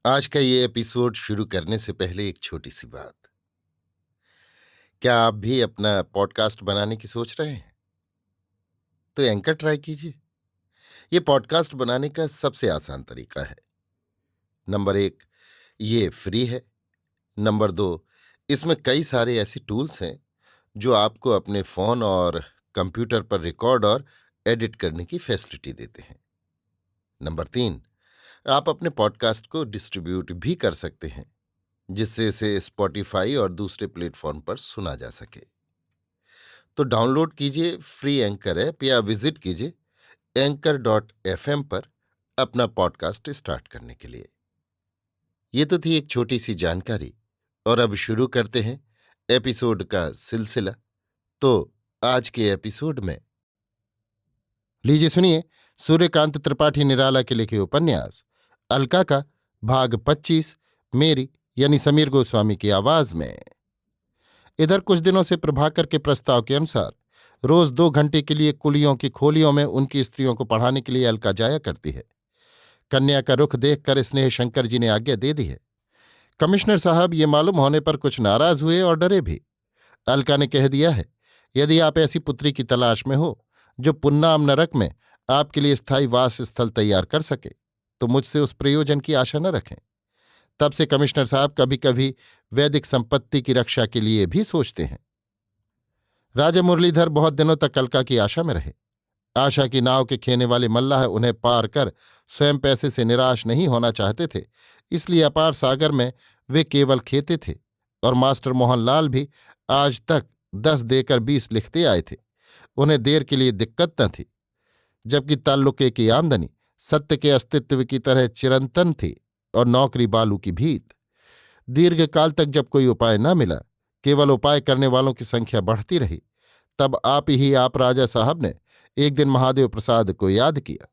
आज का ये एपिसोड शुरू करने से पहले एक छोटी सी बात। क्या आप भी अपना पॉडकास्ट बनाने की सोच रहे हैं? तो एंकर ट्राई कीजिए। ये पॉडकास्ट बनाने का सबसे आसान तरीका है। नंबर 1, ये फ्री है। नंबर 2, इसमें कई सारे ऐसे टूल्स हैं जो आपको अपने फोन और कंप्यूटर पर रिकॉर्ड और एडिट करने की फैसिलिटी देते हैं। नंबर 3, आप अपने पॉडकास्ट को डिस्ट्रीब्यूट भी कर सकते हैं, जिससे इसे स्पॉटिफाई और दूसरे प्लेटफॉर्म पर सुना जा सके। तो डाउनलोड कीजिए फ्री एंकर ऐप या विजिट कीजिए anchor.fm पर अपना पॉडकास्ट स्टार्ट करने के लिए। ये तो थी एक छोटी सी जानकारी, और अब शुरू करते हैं एपिसोड का सिलसिला। तो आज के एपिसोड में लीजिए सुनिए सूर्यकांत त्रिपाठी निराला के लिखे उपन्यास अलका का भाग 25 मेरी यानी समीर गोस्वामी की आवाज में। इधर कुछ दिनों से प्रभाकर के प्रस्ताव के अनुसार रोज 2 घंटे के लिए कुलियों की खोलियों में उनकी स्त्रियों को पढ़ाने के लिए अलका जाया करती है। कन्या का रुख देखकर स्नेह शंकर जी ने आज्ञा दे दी है। कमिश्नर साहब ये मालूम होने पर कुछ नाराज हुए और डरे भी। अलका ने कह दिया है, यदि आप ऐसी पुत्री की तलाश में हो जो पुन्नाम नरक में आपके लिए स्थायी वास स्थल तैयार कर सके, तो मुझसे उस प्रयोजन की आशा न रखें। तब से कमिश्नर साहब कभी कभी वैदिक संपत्ति की रक्षा के लिए भी सोचते हैं। राजा मुरलीधर बहुत दिनों तक अलका की आशा में रहे। आशा की नाव के खेने वाले मल्लाह उन्हें पार कर स्वयं पैसे से निराश नहीं होना चाहते थे, इसलिए अपार सागर में वे केवल खेते थे। और मास्टर मोहनलाल भी आज तक 10 देकर 20 लिखते आए थे। उन्हें देर के लिए दिक्कत न थी, जबकि ताल्लुके की आमदनी सत्य के अस्तित्व की तरह चिरंतन थी और नौकरी बालू की भीत। दीर्घकाल तक जब कोई उपाय न मिला, केवल उपाय करने वालों की संख्या बढ़ती रही, तब आप राजा साहब ने एक दिन महादेव प्रसाद को याद किया।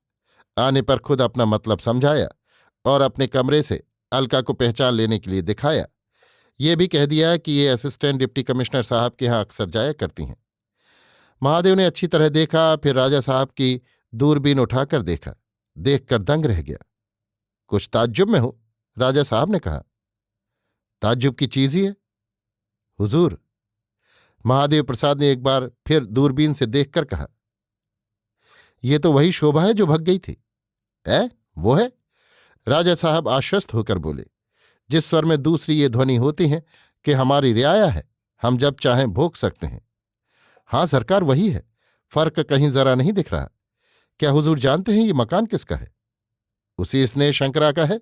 आने पर खुद अपना मतलब समझाया और अपने कमरे से अलका को पहचान लेने के लिए दिखाया। ये भी कह दिया कि ये असिस्टेंट डिप्टी कमिश्नर साहब के यहाँ अक्सर जाया करती हैं। महादेव ने अच्छी तरह देखा, फिर राजा साहब की दूरबीन उठाकर देखा। देखकर दंग रह गया। कुछ ताज्जुब में हो? राजा साहब ने कहा। ताज्जुब की चीज ही है हुजूर। महादेव प्रसाद ने एक बार फिर दूरबीन से देखकर कहा, ये तो वही शोभा है जो भग गई थी। वो है? राजा साहब आश्वस्त होकर बोले, जिस स्वर में दूसरी ये ध्वनि होती है कि हमारी रियाया है, हम जब चाहें भोग सकते हैं। हाँ सरकार, वही है, फर्क कहीं जरा नहीं दिख रहा। क्या हुजूर जानते हैं ये मकान किसका है? उसी स्नेह शंकरा का है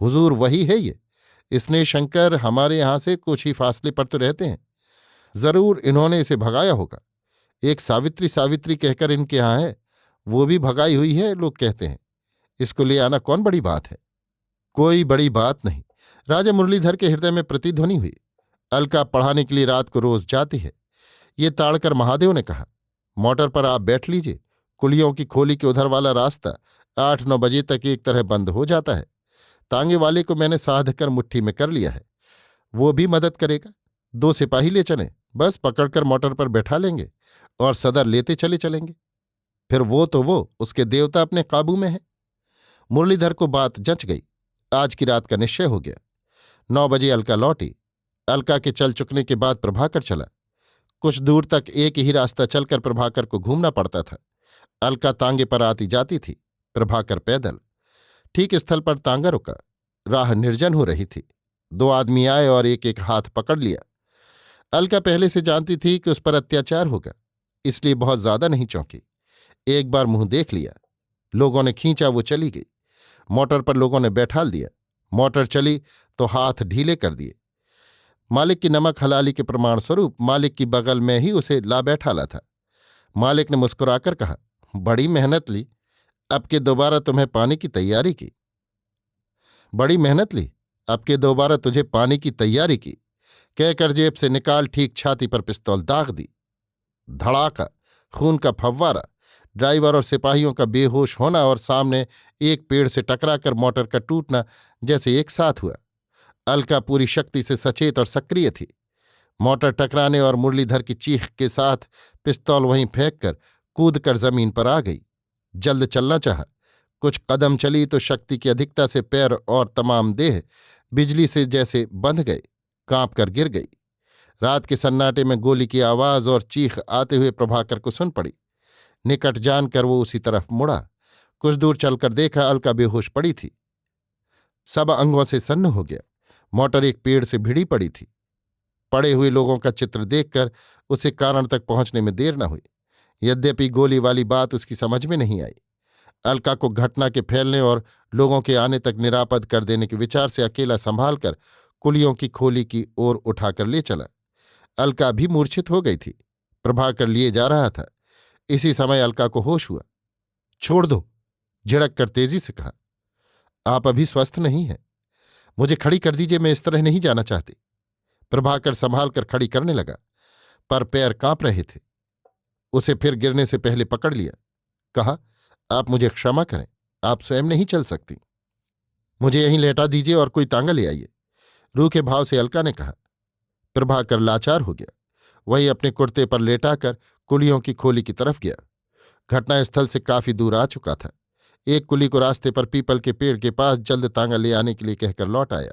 हुजूर, वही है ये। स्नेह शंकर हमारे यहां से कुछ ही फासले पर तो रहते हैं। जरूर इन्होंने इसे भगाया होगा। एक सावित्री सावित्री कहकर इनके यहां है, वो भी भगाई हुई है लोग कहते हैं। इसको ले आना कौन बड़ी बात है? कोई बड़ी बात नहीं। राजा मुरलीधर के हृदय में प्रतिध्वनि हुई। अलका पढ़ाने के लिए रात को रोज जाती है, ये ताड़कर महादेव ने कहा। मोटर पर आप बैठ लीजिए, कुलियों की खोली के उधर वाला रास्ता 8-9 बजे तक एक तरह बंद हो जाता है। तांगे वाले को मैंने साध कर मुट्ठी में कर लिया है, वो भी मदद करेगा। 2 सिपाही ले चलें, बस पकड़कर मोटर पर बैठा लेंगे और सदर लेते चले चलेंगे। फिर वो उसके देवता अपने काबू में है। मुरलीधर को बात जंच गई। आज की रात का निश्चय हो गया। 9 बजे अलका लौटी। अलका के चल चुकने के बाद प्रभाकर चला। कुछ दूर तक एक ही रास्ता चलकर प्रभाकर को घूमना पड़ता था। अलका तांगे पर आती जाती थी, प्रभाकर पैदल। ठीक स्थल पर तांगा रुका। राह निर्जन हो रही थी। 2 आदमी आए और एक एक हाथ पकड़ लिया। अलका पहले से जानती थी कि उस पर अत्याचार होगा, इसलिए बहुत ज्यादा नहीं चौंकी। एक बार मुंह देख लिया। लोगों ने खींचा, वो चली गई। मोटर पर लोगों ने बैठाल दिया। मोटर चली तो हाथ ढीले कर दिए। मालिक की नमक हलाली के प्रमाण स्वरूप मालिक की बगल में ही उसे ला बैठाला था। मालिक ने मुस्कुराकर कहा, बड़ी मेहनत ली, अब के दोबारा तुम्हें पाने की तैयारी की। बड़ी मेहनत ली, अब के दोबारा तुझे पाने की तैयारी की, कहकर जेब से निकाल ठीक छाती पर पिस्तौल दाग दी। धड़ाका, खून का फव्वारा, ड्राइवर और सिपाहियों का बेहोश होना और सामने एक पेड़ से टकराकर मोटर का टूटना जैसे एक साथ हुआ। अलका पूरी शक्ति से सचेत और सक्रिय थी। मोटर टकराने और मुरलीधर की चीख के साथ पिस्तौल वहीं फेंककर कूदकर जमीन पर आ गई। जल्द चलना चाहा, कुछ कदम चली तो शक्ति की अधिकता से पैर और तमाम देह बिजली से जैसे बंध गए, कांप कर गिर गई। रात के सन्नाटे में गोली की आवाज और चीख आते हुए प्रभाकर को सुन पड़ी। निकट जानकर वो उसी तरफ मुड़ा। कुछ दूर चलकर देखा, अलका बेहोश पड़ी थी, सब अंगों से सन्न हो गया। मोटर एक पेड़ से भिड़ी पड़ी थी। पड़े हुए लोगों का चित्र देखकर उसे कारण तक पहुंचने में देर न हुई। यद्यपि गोली वाली बात उसकी समझ में नहीं आई। अलका को घटना के फैलने और लोगों के आने तक निरापद कर देने के विचार से अकेला संभाल कर कुलियों की खोली की ओर उठाकर ले चला। अलका भी मूर्छित हो गई थी। प्रभाकर लिए जा रहा था। इसी समय अलका को होश हुआ। छोड़ दो, झिड़क कर तेजी से कहा। आप अभी स्वस्थ नहीं हैं, मुझे खड़ी कर दीजिए, मैं इस तरह नहीं जाना चाहती। प्रभाकर संभाल कर खड़ी करने लगा, पर पैर कांप रहे थे। उसे फिर गिरने से पहले पकड़ लिया। कहा, आप मुझे क्षमा करें, आप स्वयं नहीं चल सकती, मुझे यहीं लेटा दीजिए और कोई तांगा ले आइए, रूखे भाव से अलका ने कहा। प्रभाकर लाचार हो गया। वही अपने कुर्ते पर लेटाकर कुलियों की खोली की तरफ गया। घटनास्थल से काफी दूर आ चुका था। एक कुली को रास्ते पर पीपल के पेड़ के पास जल्द तांगा ले आने के लिए कहकर लौट आया।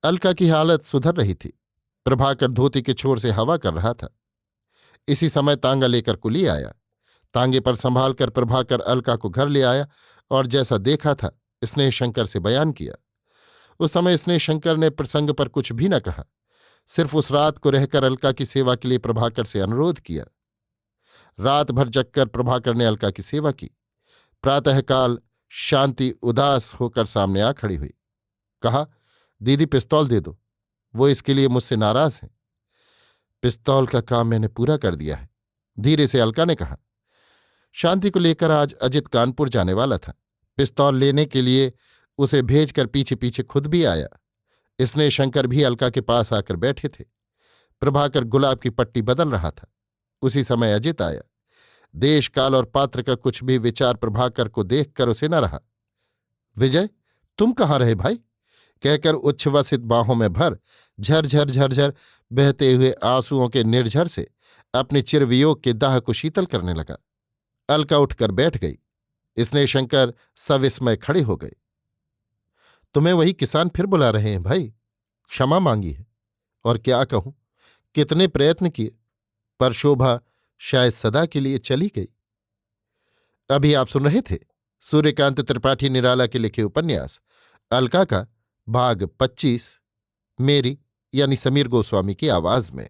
अलका की हालत सुधर रही थी। प्रभाकर धोती के छोर से हवा कर रहा था। इसी समय तांगा लेकर कुली आया। तांगे पर संभाल कर प्रभाकर अलका को घर ले आया और जैसा देखा था स्नेहशंकर से बयान किया। उस समय स्नेहशंकर ने प्रसंग पर कुछ भी न कहा, सिर्फ उस रात को रहकर अलका की सेवा के लिए प्रभाकर से अनुरोध किया। रात भर जगकर प्रभाकर ने अलका की सेवा की। प्रातःकाल शांति उदास होकर सामने आ खड़ी हुई। कहा, दीदी पिस्तौल दे दो, वो इसके लिए मुझसे नाराज हैं। पिस्तौल का काम मैंने पूरा कर दिया है, धीरे से अलका ने कहा। शांति को लेकर आज अजित कानपुर जाने वाला था। पिस्तौल लेने के लिए उसे भेजकर पीछे पीछे खुद भी आया। स्नेहशंकर भी अलका के पास आकर बैठे थे। प्रभाकर गुलाब की पट्टी बदल रहा था। उसी समय अजित आया। देश काल और पात्र का कुछ भी विचार प्रभाकर को देखकर उसे न रहा। विजय, तुम कहाँ रहे भाई? कहकर उच्छ्वसित बाहों में भर झरझर झरझर बहते हुए आंसुओं के निर्झर से अपने चिरवियोग के दाह को शीतल करने लगा। अलका उठकर बैठ गई। स्नेहशंकर सविस्मय खड़े हो गए। तुम्हें वही किसान फिर बुला रहे हैं भाई, क्षमा मांगी है। और क्या कहूं, कितने प्रयत्न किए, पर शोभा शायद सदा के लिए चली गई। अभी आप सुन रहे थे सूर्यकांत त्रिपाठी निराला के लिखे उपन्यास अलका का भाग 25, मेरी यानी समीर गोस्वामी की आवाज में।